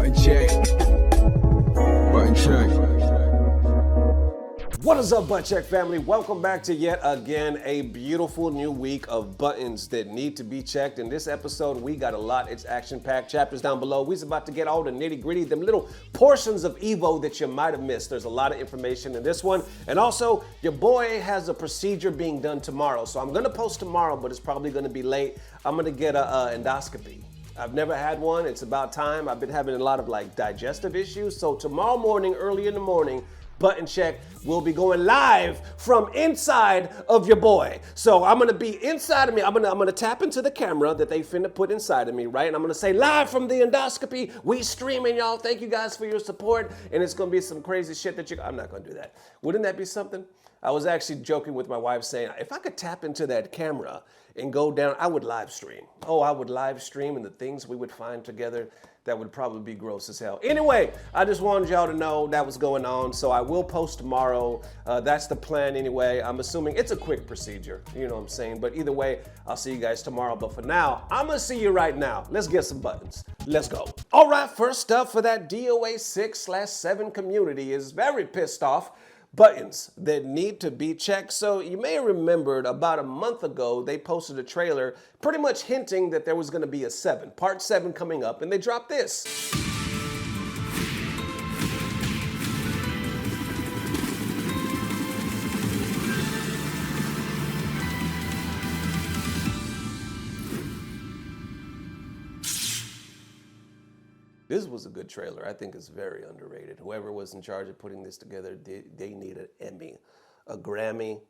Button check. Button check. What is up, Butt Check family? Welcome back to yet again a beautiful new week of buttons that need to be checked. In this episode, we got a lot. It's action-packed. Chapters down below. We're about to get all the nitty-gritty, them little portions of Evo that you might have missed. There's a lot of information in this one. And also, your boy has a procedure being done tomorrow. So I'm going to post tomorrow, but it's probably going to be late. I'm going to get a endoscopy. I've never had one. It's about time. I've been having a lot of digestive issues. So tomorrow morning, early in the morning, Button Check will be going live from inside of your boy. So I'm gonna be inside of me. I'm gonna tap into the camera that they finna put inside of me, right? And I'm gonna say live from the endoscopy. We streaming, y'all. Thank you guys for your support. And it's gonna be some crazy shit that I'm not gonna do that. Wouldn't that be something? I was actually joking with my wife saying, if I could tap into that camera and go down, I would live stream. Oh, I would live stream, and the things we would find together, that would probably be gross as hell. Anyway, I just wanted y'all to know that was going on, so I will post tomorrow. That's the plan anyway. I'm assuming it's a quick procedure, you know what I'm saying? But either way, I'll see you guys tomorrow. But for now, I'm gonna see you right now. Let's get some buttons. Let's go. All right, first up for that DOA6/7 community is very pissed off. Buttons that need to be checked. So you may have remembered about a month ago, they posted a trailer pretty much hinting that there was going to be a 7, part 7 coming up, and they dropped this. This was a good trailer. I think it's very underrated. Whoever was in charge of putting this together, they need an Emmy, a Grammy,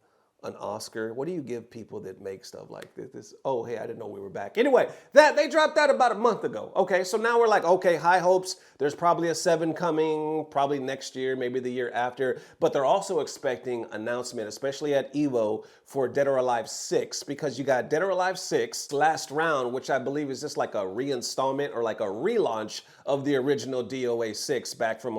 an Oscar. What do you give people that make stuff like this? Oh, hey, I didn't know we were back. Anyway, they dropped that about a month ago. Okay, so now we're like, okay, high hopes. There's probably a 7 coming, probably next year, maybe the year after. But they're also expecting announcement, especially at EVO, for Dead or Alive 6, because you got Dead or Alive 6 last round, which I believe is just like a reinstallment or like a relaunch of the original DOA6 back from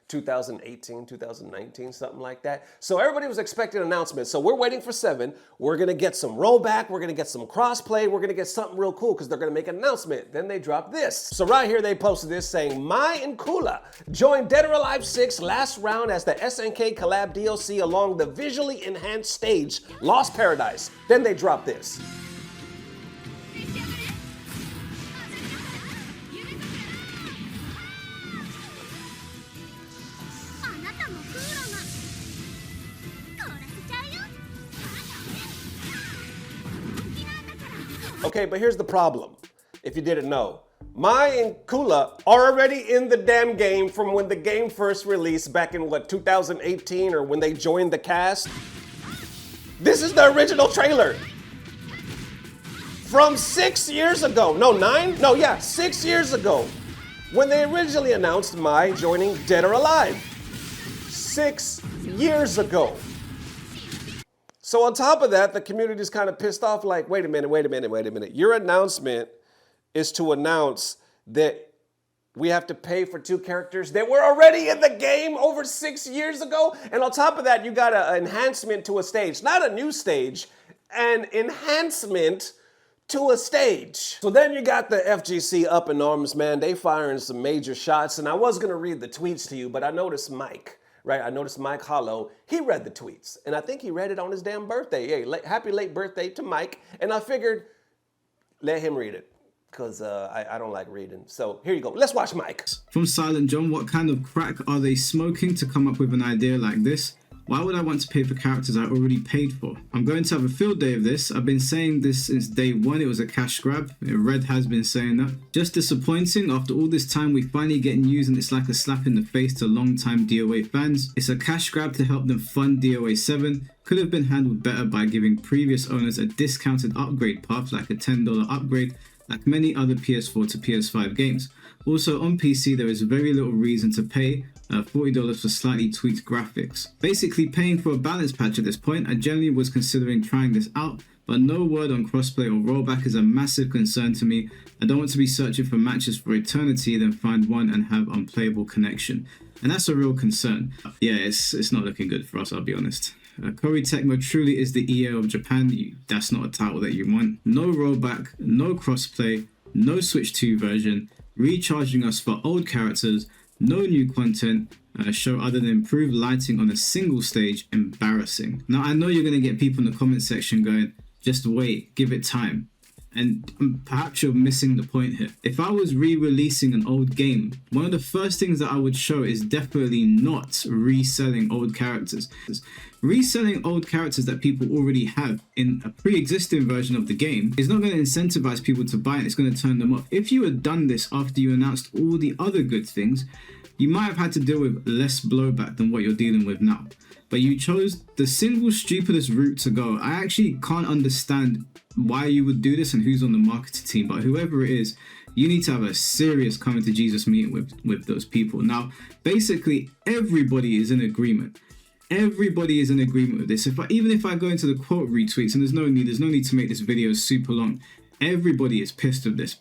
2018, 2019, something like that. So everybody was expecting an announcement. So we're waiting for 7. We're gonna get some rollback. We're gonna get some crossplay. We're gonna get something real cool because they're gonna make an announcement. Then they drop this. So right here they posted this saying, Mai and Kula joined Dead or Alive 6 last round as the SNK collab DLC along the visually enhanced stage, Lost Paradise. Then they drop this. Okay, but here's the problem, if you didn't know. Mai and Kula are already in the damn game from when the game first released back in 2018, or when they joined the cast. This is the original trailer. From 6 years ago. No, 9? No, yeah, 6 years ago. When they originally announced Mai joining Dead or Alive. 6 years ago. So on top of that, the community's kind of pissed off, like, wait a minute. Your announcement is to announce that we have to pay for 2 characters that were already in the game over 6 years ago. And on top of that, you got an enhancement to a stage. Not a new stage, an enhancement to a stage. So then you got the FGC up in arms, man. They firing some major shots. And I was gonna read the tweets to you, but I noticed Mike. Right, I noticed Mike Hollow, he read the tweets, and I think he read it on his damn birthday. Hey, happy late birthday to Mike, and I figured, let him read it, because I don't like reading. So here you go, let's watch Mike. From Silent John, what kind of crack are they smoking to come up with an idea like this? Why would I want to pay for characters I already paid for? I'm going to have a field day of this. I've been saying this since day 1. It was a cash grab. Red has been saying that. Just disappointing. After all this time, we finally get news and it's like a slap in the face to long-time DOA fans. It's a cash grab to help them fund DOA 7. Could have been handled better by giving previous owners a discounted upgrade path, like a $10 upgrade, like many other PS4 to PS5 games. Also on PC, there is very little reason to pay $40 for slightly tweaked graphics. Basically paying for a balance patch at this point. I generally was considering trying this out, but no word on crossplay or rollback is a massive concern to me. I don't want to be searching for matches for eternity, then find one and have unplayable connection. And that's a real concern. Yeah, it's not looking good for us, I'll be honest. Koei Tecmo truly is the EVO of Japan. That's not a title that you want. No rollback, no crossplay, no Switch 2 version. recharging us for old characters, no new content, show other than improved lighting on a single stage, embarrassing. Now, I know you're going to get people in the comment section going, just wait, give it time. And perhaps you're missing the point here. If I was re-releasing an old game, one of the first things that I would show is definitely not reselling old characters. Reselling old characters that people already have in a pre-existing version of the game is not going to incentivize people to buy it. It's going to turn them off. If you had done this after you announced all the other good things, you might have had to deal with less blowback than what you're dealing with now. But you chose the single stupidest route to go. I actually can't understand why you would do this and who's on the marketing team, but whoever it is, you need to have a serious coming to Jesus meeting with those people. Now, basically, everybody is in agreement. Everybody is in agreement with this. Even if I go into the quote retweets, and there's no need to make this video super long, everybody is pissed with this.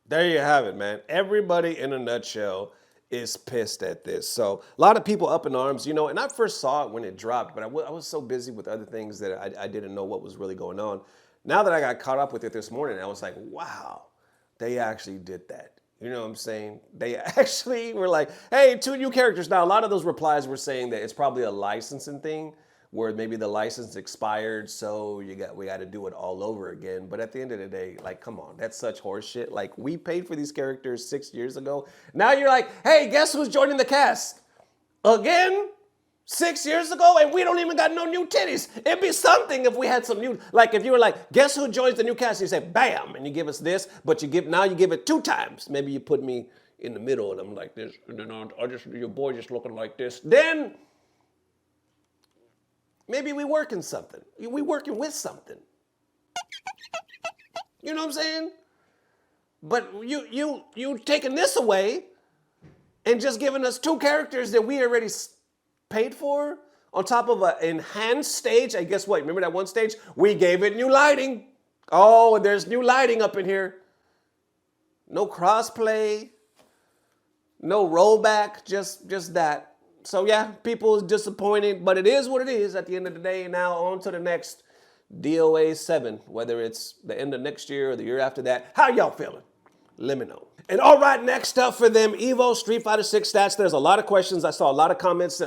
There you have it, man. Everybody in a nutshell is pissed at this. So a lot of people up in arms, you know, and I first saw it when it dropped, but I was so busy with other things that I didn't know what was really going on. Now that I got caught up with it this morning, I was like, wow, they actually did that. You know what I'm saying? They actually were like, hey, 2 new characters. Now, a lot of those replies were saying that it's probably a licensing thing where maybe the license expired, so we got to do it all over again. But at the end of the day, like, come on, that's such horse shit. Like, we paid for these characters 6 years ago. Now you're like, hey, guess who's joining the cast? Again? 6 years ago, and we don't even got no new titties. It'd be something if we had some new, like if you were like, guess who joins the new cast? You say, bam, and you give us this, but now you give it 2 times. Maybe you put me in the middle and I'm like this, and then your boy just looking like this. Then maybe we working something. We working with something. You know what I'm saying? But you taking this away and just giving us 2 characters that we already paid for on top of an enhanced stage. And guess what? Remember that one stage? We gave it new lighting. Oh, and there's new lighting up in here. No crossplay, no rollback, just that. So yeah, people is disappointed, but it is what it is at the end of the day. Now on to the next DOA6, whether it's the end of next year or the year after that. How y'all feeling? Let me know. And all right, next up for them, EVO Street Fighter 6 stats. There's a lot of questions. I saw a lot of comments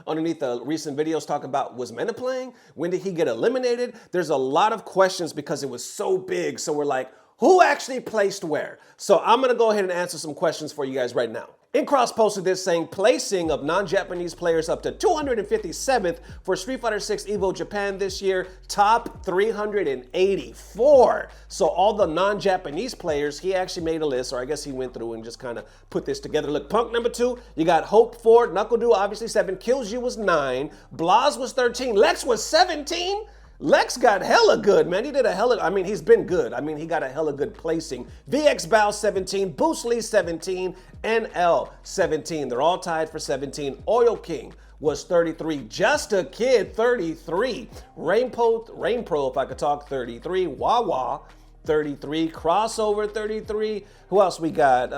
underneath the recent videos talking about, was Mena playing? When did he get eliminated? There's a lot of questions because it was so big. So we're like, who actually placed where? So I'm going to go ahead and answer some questions for you guys right now. Incross posted this saying placing of non-Japanese players up to 257th for Street Fighter 6 EVO Japan this year, top 384. So all the non-Japanese players, he actually made a list, or I guess he went through and just kind of put this together. Look, Punk number 2, you got Hope 4, Knuckle Doo obviously 7, Kills You was 9, Blaz was 13, Lex was 17. Lex got hella good, man. He did a hella, I mean, he's been good. I mean, he got a hella good placing. VX Bao 17, Boost Lee 17, NL 17. They're all tied for 17. Oil King was 33. Just a Kid 33. Rainpro, if I could talk, 33. Wawa 33. Crossover 33. Who else we got?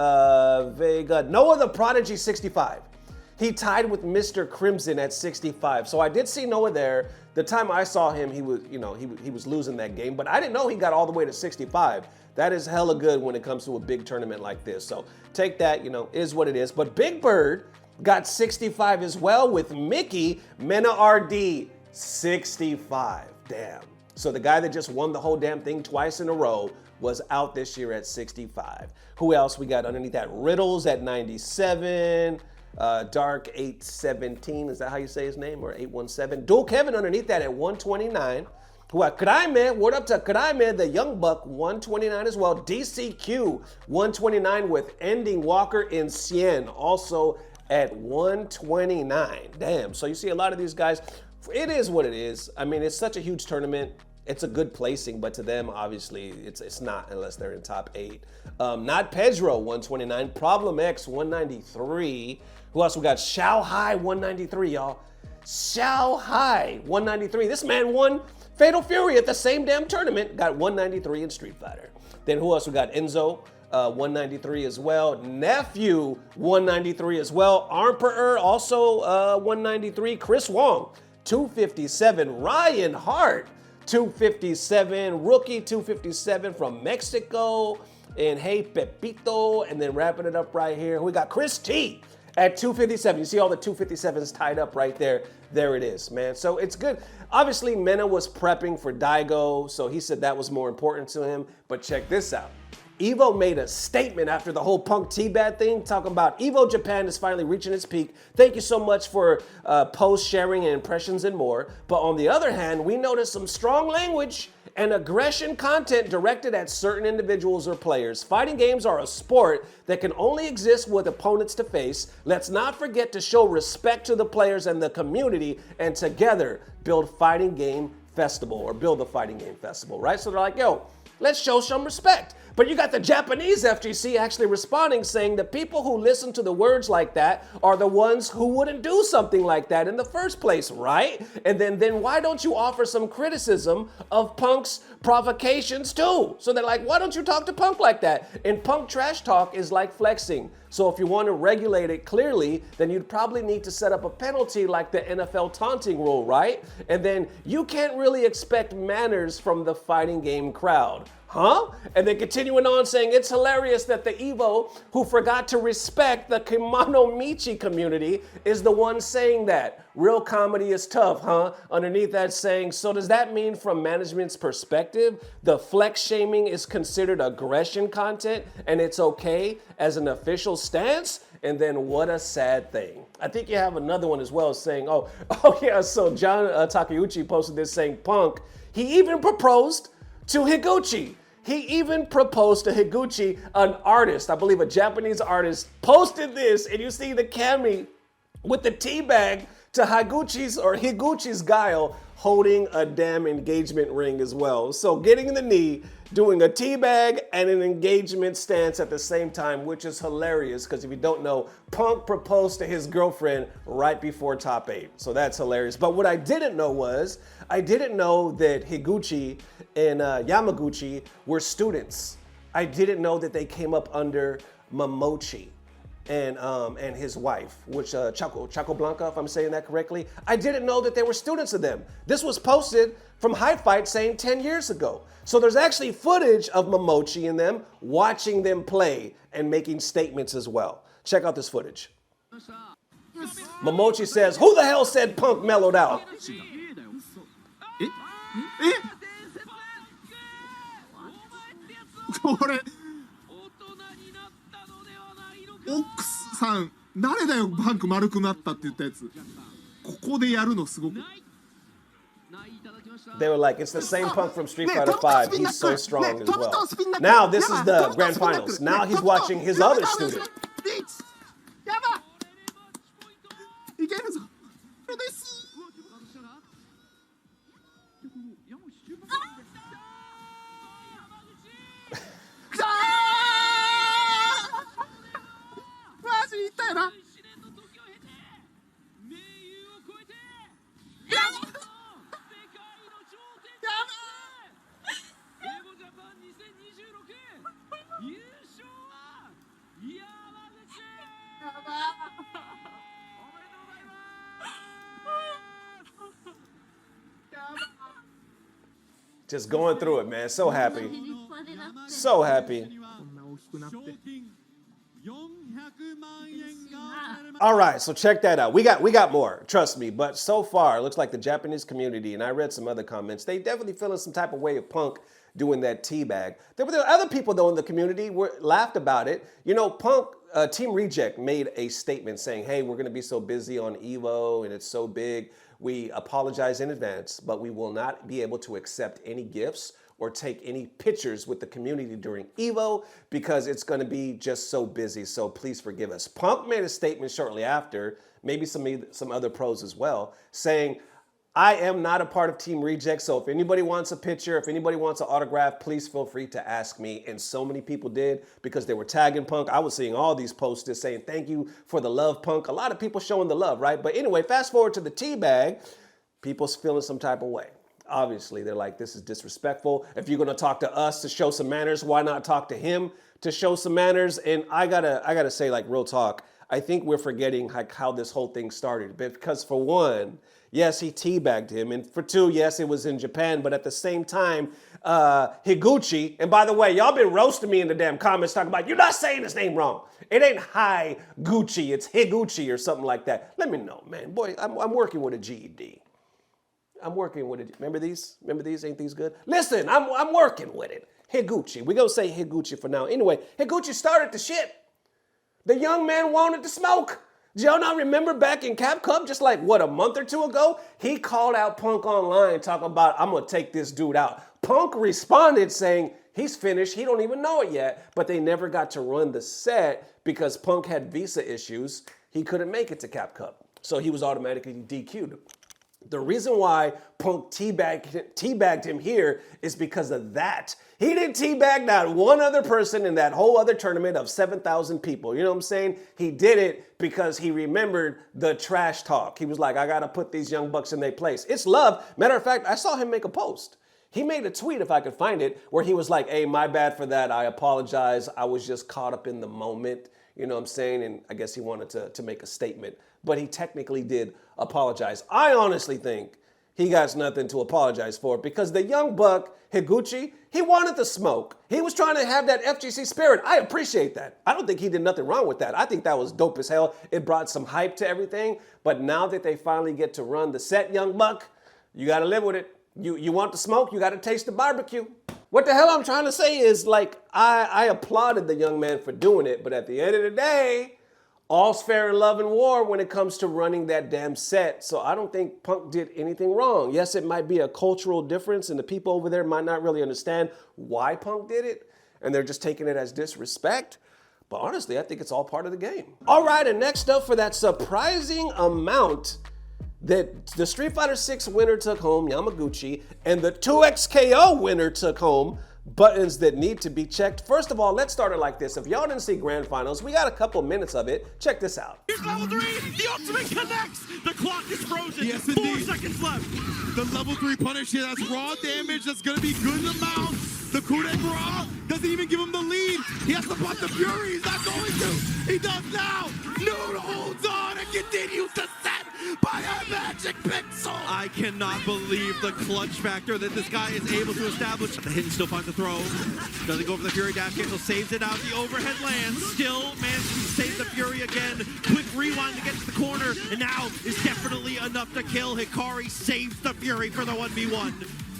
Vega. Noah the Prodigy 65. He tied with Mr. Crimson at 65. So I did see Noah there. The time I saw him, he was, you know, he was losing that game, but I didn't know he got all the way to 65. That is hella good when it comes to a big tournament like this. So take that, you know, is what it is. But Big Bird got 65 as well with Mickey, MenaRD 65. Damn. So the guy that just won the whole damn thing twice in a row was out this year at 65. Who else we got underneath that? Riddles at 97. Dark 817, is that how you say his name? Or 817. Dual Kevin underneath that at 129. Kadaime, word up to Kadaime, the Young Buck, 129 as well. DCQ, 129 with Ending Walker in Cien, also at 129. Damn, so you see a lot of these guys. It is what it is. I mean, it's such a huge tournament. It's a good placing, but to them, obviously, it's not unless they're in top 8. Not Pedro, 129. Problem X, 193. Who else we got? Xiao Hai, 193, y'all. Xiao Hai, 193. This man won Fatal Fury at the same damn tournament. Got 193 in Street Fighter. Then who else we got? Enzo, 193 as well. Nephew, 193 as well. Emperor, also 193. Chris Wong, 257. Ryan Hart, 257. Rookie, 257 from Mexico. And hey, Pepito. And then wrapping it up right here, we got Chris T at 257. You see all the 257s tied up right there. There it is, man. So it's good. Obviously, Mena was prepping for Daigo, so he said that was more important to him. But check this out. EVO made a statement after the whole Punk T-Bad thing, talking about EVO Japan is finally reaching its peak. Thank you so much for post sharing and impressions and more. But on the other hand, we noticed some strong language and aggression content directed at certain individuals or players. Fighting games are a sport that can only exist with opponents to face. Let's not forget to show respect to the players and the community, and together build fighting game festival, or build the fighting game festival, right? So they're like, yo, let's show some respect. But you got the Japanese FGC actually responding, saying the people who listen to the words like that are the ones who wouldn't do something like that in the first place, right? And then why don't you offer some criticism of Punk's provocations too? So they're like, why don't you talk to Punk like that? And Punk trash talk is like flexing. So if you want to regulate it clearly, then you'd probably need to set up a penalty like the NFL taunting rule, right? And then you can't really expect manners from the fighting game crowd. Huh? And then continuing on saying, it's hilarious that the EVO who forgot to respect the Kimono Michi community is the one saying that. Real comedy is tough, huh? Underneath that saying, so does that mean from management's perspective, the flex shaming is considered aggression content and it's okay as an official stance? And then what a sad thing. I think you have another one as well saying, oh yeah, so John Takeuchi posted this saying, Punk, he even proposed to Higuchi. He even proposed to Higuchi, an artist, I believe a Japanese artist, posted this, and you see the Kami with the tea bag to Higuchi's guile holding a damn engagement ring as well. So getting in the knee, doing a tea bag and an engagement stance at the same time, which is hilarious because if you don't know, Punk proposed to his girlfriend right before top 8. So that's hilarious. But what I didn't know was, I didn't know that Higuchi and Yamaguchi were students. I didn't know that they came up under Momochi and his wife, which Chaco Blanca, if I'm saying that correctly. I didn't know that they were students of them. This was posted from High Fight saying 10 years ago. So there's actually footage of Momochi and them watching them play and making statements as well. Check out this footage. Momochi says, who the hell said Punk mellowed out? これ奥さん誰だよパンク丸くなったって言ったやつここでやるのすごく They were like, it's the same Punk from Street Fighter V. He's so strong as well. Now this is the grand finals. Now he's watching his other student. やばいけるぞプロです マジ痛いな Just going through it, man. So happy. So happy. All right, so check that out. We got more, trust me. But so far, it looks like the Japanese community, and I read some other comments, they definitely feeling some type of way of Punk doing that teabag. There were other people, though, in the community laughed about it. You know, Punk, Team Reject made a statement saying, hey, we're going to be so busy on EVO, and it's so big. We apologize in advance, but we will not be able to accept any gifts or take any pictures with the community during EVO because it's going to be just so busy. So please forgive us. Punk made a statement shortly after, maybe some other pros as well, saying, I am not a part of Team Reject, so if anybody wants a picture, if anybody wants an autograph, please feel free to ask me. And so many people did because they were tagging Punk. I was seeing all these posts just saying, thank you for the love, Punk. A lot of people showing the love, right? But anyway, fast forward to the teabag, people's feeling some type of way. Obviously, they're like, this is disrespectful. If you're going to talk to us to show some manners, why not talk to him to show some manners? And I gotta say, like, real talk, I think we're forgetting like how this whole thing started. Because for one, yes, he teabagged him. And for two, yes, it was in Japan. But at the same time, Higuchi, and by the way, y'all been roasting me in the damn comments talking about, you're not saying his name wrong. It ain't Higuchi, it's Higuchi or something like that. Let me know, man. Boy, I'm working with a GED. I'm working with it. Remember these? Remember these? Ain't these good? Listen, I'm working with it. Higuchi. We're going to say Higuchi for now. Anyway, Higuchi started the shit. The young man wanted to smoke. Do y'all not remember back in Cap Cup, just like, what, a month or two ago? He called out Punk online talking about, I'm going to take this dude out. Punk responded saying, he's finished. He don't even know it yet. But they never got to run the set because Punk had visa issues. He couldn't make it to Cap Cup. So he was automatically DQ'd. The reason why Punk teabagged him here is because of that. He didn't teabag not one other person in that whole other tournament of 7,000 people. You know what I'm saying? He did it because he remembered the trash talk. He was like, I got to put these young bucks in their place. It's love. Matter of fact, I saw him make a post. He made a tweet, if I could find it, where he was like, hey, my bad for that. I apologize. I was just caught up in the moment. You know what I'm saying? And I guess he wanted to make a statement. But he technically did apologize. I honestly think he got nothing to apologize for because the young buck, Higuchi, he wanted to smoke. He was trying to have that FGC spirit. I appreciate that. I don't think he did nothing wrong with that. I think that was dope as hell. It brought some hype to everything. But now that they finally get to run the set, young buck, you got to live with it. You want to smoke, you got to taste the barbecue. What the hell I'm trying to say is, like, I applauded the young man for doing it, but at the end of the day, all's fair in love and war when it comes to running that damn set. So I don't think Punk did anything wrong. Yes, it might be a cultural difference, and the people over there might not really understand why Punk did it, and they're just taking it as disrespect. But honestly, I think it's all part of the game. All right, and next up for that surprising amount that the Street Fighter 6 winner took home, Yamaguchi, and the 2XKO winner took home, buttons that need to be checked. First of all, let's start it like this. If y'all didn't see Grand Finals, we got a couple minutes of it. Check this out. Here's level 3, the ultimate connects. The clock is frozen. Yes, 4 indeed. seconds left. The level 3 punish here, that's raw damage, that's gonna be good in the mount. The coup de grace doesn't even give him the lead. He has to pop the Fury, he's not going to. He does now. Nude holds on and continues to set by a magic pixel. I cannot believe the clutch factor that this guy is able to establish. The hidden still finds the throw. Doesn't go for the Fury dash cancel, saves it out. The overhead lands. Still manages to save the Fury again. Quick rewind to get to the corner. And now is definitely enough to kill. Hikari saves the Fury for the 1v1.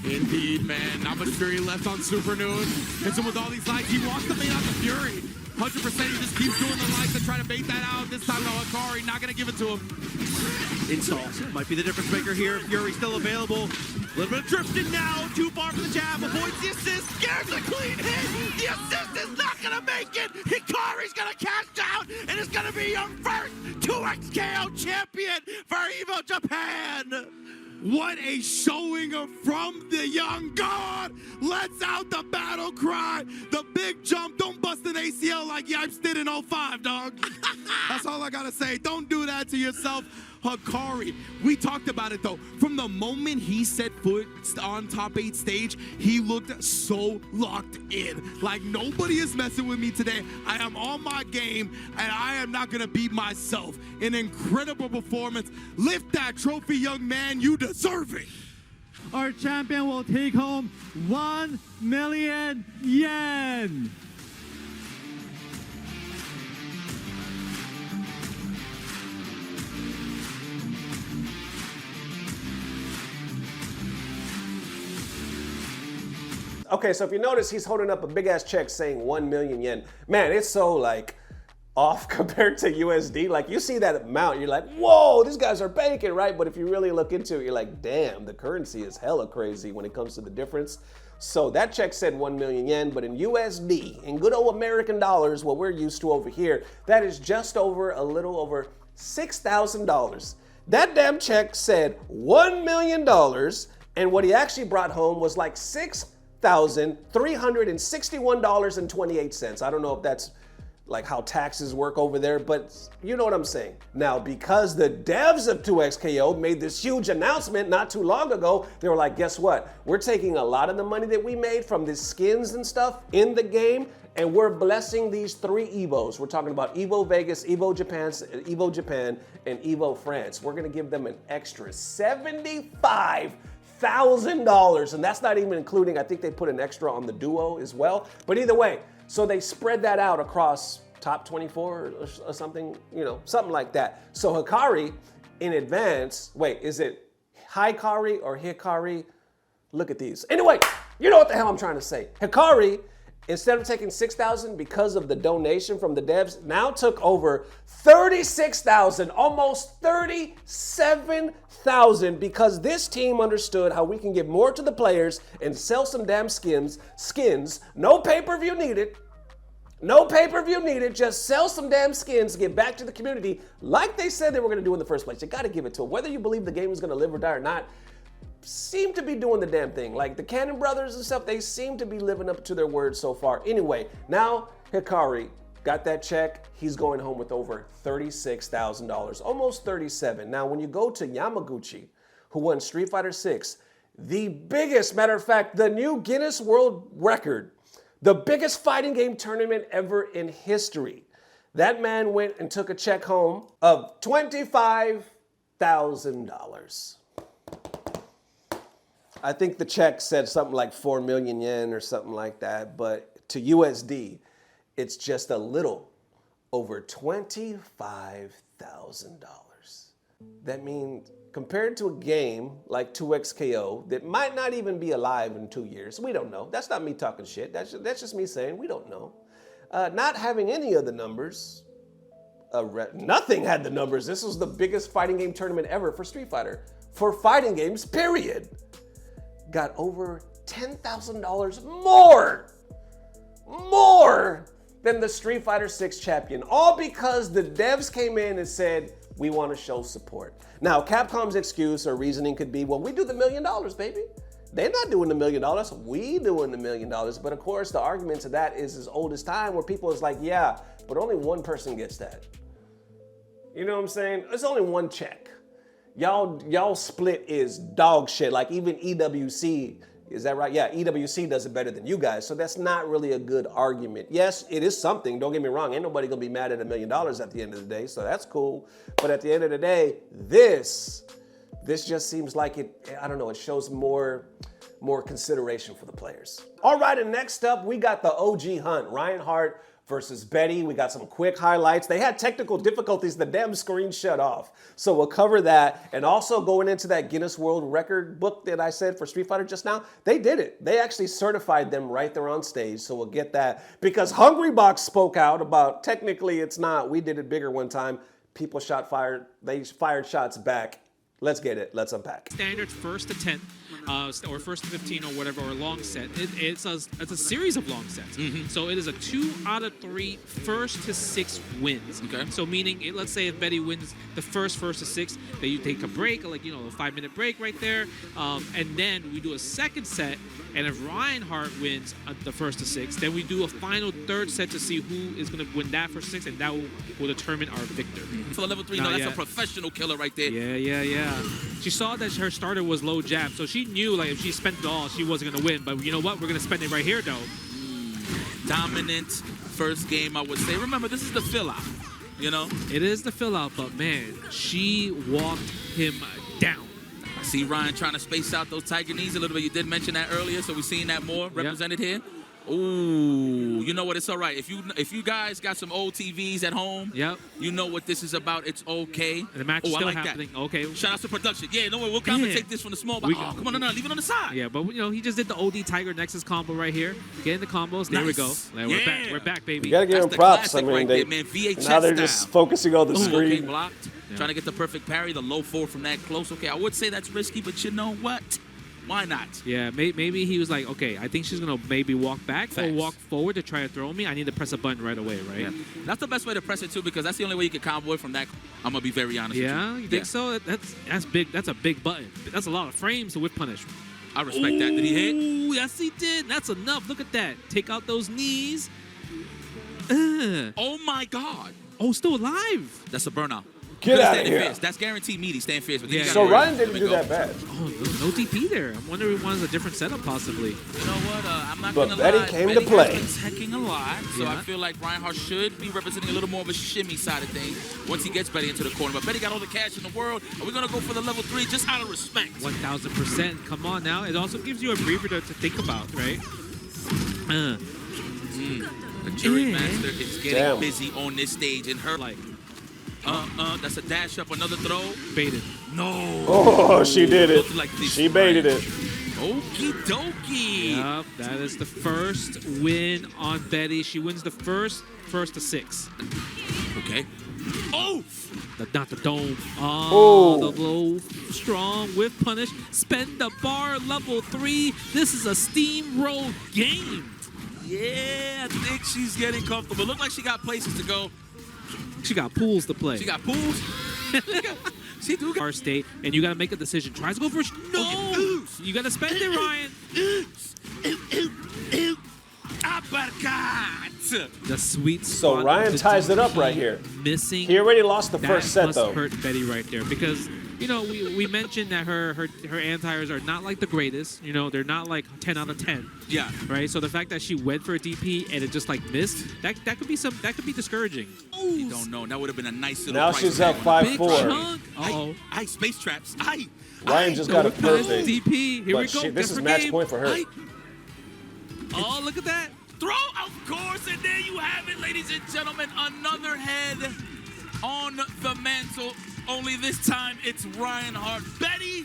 Indeed, man. Not much Fury left on Super Noon. And so with all these lights, he wants to bait out the Fury. 100% he just keeps doing the lights to try to bait that out. This time, no, Hikari not going to give it to him. Install might be the difference maker here. Fury still available. A little bit of drifting now. Too far for the jab. Avoids the assist. Scares a clean hit. The assist is not going to make it. Hikari's going to cash out. And it's going to be your first 2XKO champion for EVO Japan. What a showing from the young god. Lets out the battle cry. The big jump. Don't bust an ACL like Yipes did in 05, dog. That's all I got to say. Don't do that to yourself. Hikari, we talked about it though. From the moment he set foot on top 8 stage, he looked so locked in. Like nobody is messing with me today. I am on my game and I am not gonna beat myself. An incredible performance. Lift that trophy, young man. You deserve it. Our champion will take home 1 million yen. Okay, so if you notice, he's holding up a big ass check saying 1 million yen. Man, it's so like off compared to USD. Like you see that amount, you're like, whoa, these guys are banking, right? But if you really look into it, you're like, damn, the currency is hella crazy when it comes to the difference. So that check said 1 million yen, but in USD, in good old American dollars, what we're used to over here, that is just over a little over $6,000. That damn check said $1 million, and what he actually brought home was like $6,361.28. I don't know if that's like how taxes work over there, but you know what I'm saying. Now, because the devs of 2XKO made this huge announcement not too long ago, they were like, guess what? We're taking a lot of the money that we made from the skins and stuff in the game, and we're blessing these 3 EVOs. We're talking about EVO Vegas, EVO Japan, and EVO France. We're gonna give them an extra $75,000, and that's not even including, I think they put an extra on the duo as well. But either way, so they spread that out across top 24 or something, you know, something like that. So Hikari in advance, wait, is it Hikari or Hikari? Look at these. Anyway, you know what the hell I'm trying to say. Hikari, instead of taking 6,000 because of the donation from the devs, now took over 36,000, almost 37,000, because this team understood how we can give more to the players and sell some damn skins. No pay-per-view needed. No pay-per-view needed. Just sell some damn skins, get back to the community like they said they were going to do in the first place. You got to give it to them. Whether you believe the game is going to live or die or not, seem to be doing the damn thing. Like the Cannon Brothers and stuff, they seem to be living up to their word so far. Anyway, now Hikari got that check. He's going home with over $36,000, almost 37. Now, when you go to Yamaguchi, who won Street Fighter 6, the biggest, matter of fact, the new Guinness World Record, the biggest fighting game tournament ever in history. That man went and took a check home of $25,000. I think the check said something like 4 million yen or something like that, but to USD, it's just a little over $25,000. That means compared to a game like 2XKO that might not even be alive in 2 years, we don't know. That's not me talking shit. That's just me saying we don't know. Not having any of the numbers, nothing had the numbers. This was the biggest fighting game tournament ever for Street Fighter, for fighting games, period. Got over $10,000 more than the Street Fighter 6 champion, all because the devs came in and said, we want to show support. Now, Capcom's excuse or reasoning could be, well, we do the $1 million, baby. They're not doing the $1 million, we doing the $1 million. But of course, the argument to that is as old as time, where people is like, yeah, but only one person gets that. You know what I'm saying? It's only one check. Y'all split is dog shit. Like even EWC, is that right? Yeah, EWC does it better than you guys. So that's not really a good argument. Yes, it is something. Don't get me wrong. Ain't nobody gonna be mad at $1 million at the end of the day. So that's cool. But at the end of the day, this just seems like it, I don't know, it shows more consideration for the players. All right, and next up, we got the OG hunt. Ryan Hart versus Betty. We got some quick highlights. They had technical difficulties. The damn screen shut off. So we'll cover that. And also going into that Guinness World Record book that I said for Street Fighter just now, they did it. They actually certified them right there on stage. So we'll get that. Because Hungrybox spoke out about, technically it's not, we did it bigger one time. People they fired shots back. Let's get it. Let's unpack. Standards first to 10, or first to 15, or whatever, or long set. It's a series of long sets. Mm-hmm. So it is a 2 out of 3 first to 6 wins. Okay. So meaning, let's say if Betty wins the first to 6, then you take a break, like a 5-minute break right there, and then we do a second set. And if Reinhardt wins the first to 6, then we do a final third set to see who is going to win that first 6, and that will determine our victor. For the level 3, that's a professional killer right there. Yeah. She saw that her starter was low jab, so she knew like if she spent it all, she wasn't going to win. But you know what? We're going to spend it right here, though. Dominant first game, I would say. Remember, this is the fill-out, It is the fill-out, but man, she walked him down. See Ryan trying to space out those tiger knees a little bit. You did mention that earlier, so we're seeing that more represented here. Ooh, you know what? It's all right. If you guys got some old TVs at home, you know what this is about. It's okay. And the match is still happening. That. Okay. Shout out to production. Yeah, no way. We'll compensate this from the small. But come on, no, leave it on the side. Yeah, but he just did the OD Tiger Nexus combo right here. Getting the combos. There we go. Like, we're back, baby. You gotta give them props. I mean, right there, man. VHS now they're style. just focusing on the screen. Okay, blocked. Yeah. Trying to get the perfect parry, the low 4 from that close. Okay, I would say that's risky, but you know what? Why not? Yeah, maybe he was like, okay, I think she's going to maybe walk back or walk forward to try to throw me. I need to press a button right away, right? Yeah. That's the best way to press it, too, because that's the only way you can combo it from that. I'm going to be very honest with you. Yeah, you think so? That's big. That's a big button. That's a lot of frames to whip punish. I respect that. Did he hit? Ooh, yes, he did. That's enough. Look at that. Take out those knees. Oh my God. Oh, still alive. That's a burnout. Get out of Standing here. fierce. That's guaranteed meaty, stand fierce. But then Yeah. you So gotta Ryan worry. didn't do that bad. Oh, no DP there. I'm wondering if he wants a different setup possibly. You know what? I'm not But gonna Betty lie. came to Betty play. has been teching a lot, so Yeah. I feel like Ryan Hart should be representing a little more of a shimmy side of things once he gets Betty into the corner. But Betty got all the cash in the world. Are we gonna go for the level 3 just out of respect? 1000%. Come on now. It also gives you a breather to think about, right? The jury Yeah. master is getting Damn. busy on this stage, and her Like, that's a dash up, another throw. baited. No. Oh, she did it. Looked like this She baited it. Okie dokie. Yep, that is the first win on Betty. She wins the first to 6. Okay. Oh. Not the dome. Oh. The low, strong with punish. Spend the bar, level 3. This is a steamroll game. Yeah, I think she's getting comfortable. Look like she got places to go. She got pools to play. She got pools. She do got Our state, and you got to make a decision. Tries to go for no. You got to spend it, Ryan. uppercut. The sweet So spot. Ryan of the ties it up DP right here. Missing. He already lost the that first set, must though. hurt Betty right there because you know we mentioned that her anti-airs are not like the greatest. You know they're not like 10 out of 10. Yeah. Right. So the fact that she went for a DP and it just like missed that could be discouraging. You don't know. That would have been a nice little Now price she's tag up on it. Big 5-4. chunk. Uh-oh. I space traps. I Ryan just got a perfect. DP. Here we But go. shit, this Guess is for match game. point for her. Oh, look at that. throw, of course, and there you have it, ladies and gentlemen. Another head on the mantle. Only this time it's Ryan Hart. Betty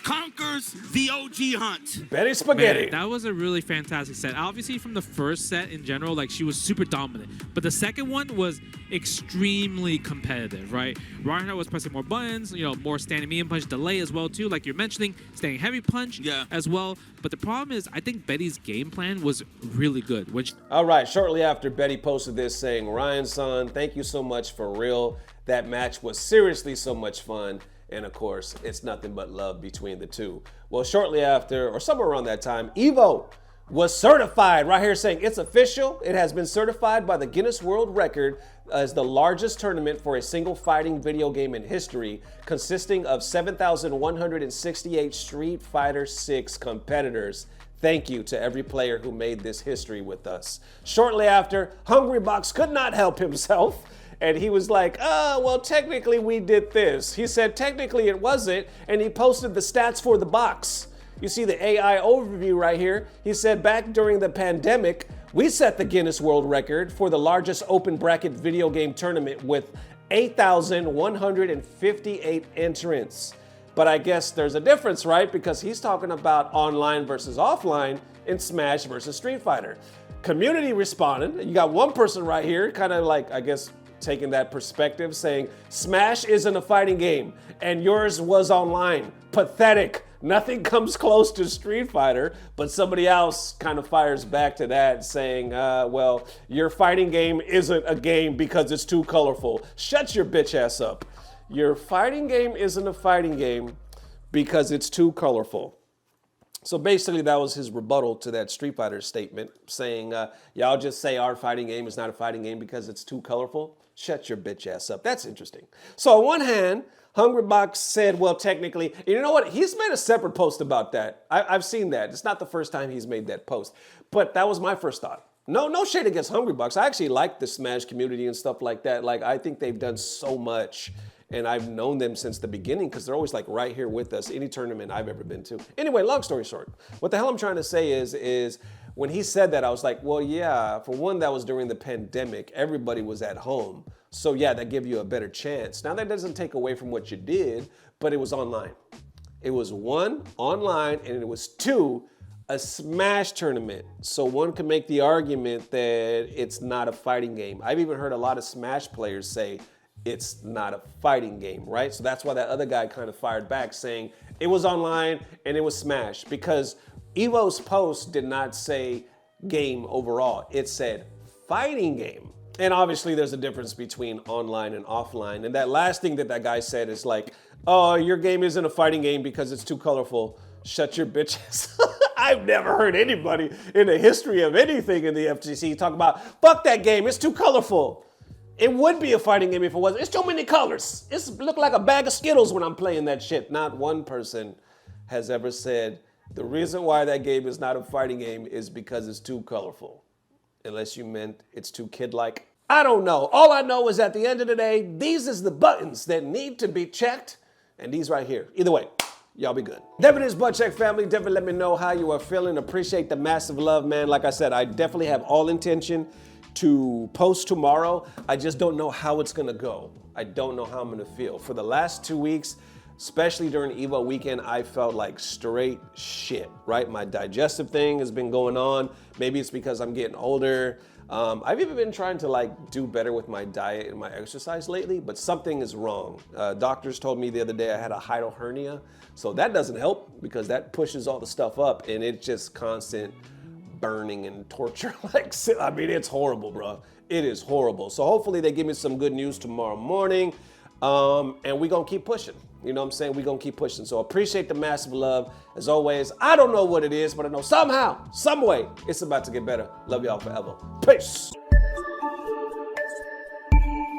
conquers the OG hunt. Betty Spaghetti. Man, that was a really fantastic set. Obviously, from the first set in general, like she was super dominant. But the second one was extremely competitive, right? Ryan Hart was pressing more buttons, you know, more standing medium punch, delay as well too, like you're mentioning, standing heavy punch as well. But the problem is, I think Betty's game plan was really good. All right, shortly after Betty posted this saying, Ryan, son, thank you so much for real. That match was seriously so much fun. And of course, it's nothing but love between the two. Well, shortly after, or somewhere around that time, EVO was certified. Right here saying it's official. It has been certified by the Guinness World Record as the largest tournament for a single fighting video game in history, consisting of 7,168 Street Fighter 6 competitors. Thank you to every player who made this history with us. Shortly after, Hungrybox could not help himself. And he was like, well, technically we did this. He said, technically it wasn't. And he posted the stats for the box. You see the AI overview right here. He said back during the pandemic, we set the Guinness World Record for the largest open bracket video game tournament with 8,158 entrants. But I guess there's a difference, right? Because he's talking about online versus offline in Smash versus Street Fighter. Community responded. You got one person right here, kind of like, I guess, taking that perspective, saying Smash isn't a fighting game and yours was online. Pathetic. Nothing comes close to Street Fighter, but somebody else kind of fires back to that saying, well, your fighting game isn't a game because it's too colorful. Shut your bitch ass up. Your fighting game isn't a fighting game because it's too colorful. So basically that was his rebuttal to that Street Fighter statement saying, y'all just say our fighting game is not a fighting game because it's too colorful. Shut your bitch ass up. That's interesting. So on one hand, Hungrybox said, well, technically, you know what? He's made a separate post about that. I've seen that. It's not the first time he's made that post, but that was my first thought. No shade against Hungrybox. I actually like the Smash community and stuff like that. Like, I think they've done so much. And I've known them since the beginning because they're always like right here with us, any tournament I've ever been to. Anyway, long story short, what the hell I'm trying to say is when he said that, I was like, well, yeah, for one, that was during the pandemic. Everybody was at home. So yeah, that gave you a better chance. Now that doesn't take away from what you did, but it was online. It was 1, online, and it was 2, a Smash tournament. So one can make the argument that it's not a fighting game. I've even heard a lot of Smash players say, it's not a fighting game, right? So that's why that other guy kind of fired back saying it was online and it was Smash because EVO's post did not say game overall. It said fighting game. And obviously there's a difference between online and offline. And that last thing that guy said is like, oh, your game isn't a fighting game because it's too colorful. Shut your bitch ass. I've never heard anybody in the history of anything in the FGC talk about, fuck that game, it's too colorful. It would be a fighting game if it wasn't. It's too many colors. It look like a bag of Skittles when I'm playing that shit. Not one person has ever said the reason why that game is not a fighting game is because it's too colorful. Unless you meant it's too kid-like. I don't know. All I know is at the end of the day, these is the buttons that need to be checked, and these right here. Either way, y'all be good. Definitely is Butt Check family. Definitely let me know how you are feeling. Appreciate the massive love, man. Like I said, I definitely have all intention to post tomorrow. I just don't know how it's gonna go. I don't know how I'm gonna feel. For the last 2 weeks, especially during EVO weekend, I felt like straight shit, right? My digestive thing has been going on. Maybe it's because I'm getting older. I've even been trying to like do better with my diet and my exercise lately, but something is wrong. Doctors told me the other day I had a hiatal hernia, so that doesn't help because that pushes all the stuff up and it's just constant burning and torture. I mean, it's horrible, bro. It is horrible. So hopefully they give me some good news tomorrow morning, and we gonna keep pushing. You know what I'm saying? We gonna keep pushing. So appreciate the massive love. As always, I don't know what it is, but I know somehow, some way, it's about to get better. Love y'all forever. Peace.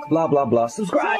Blah, blah, blah. Subscribe.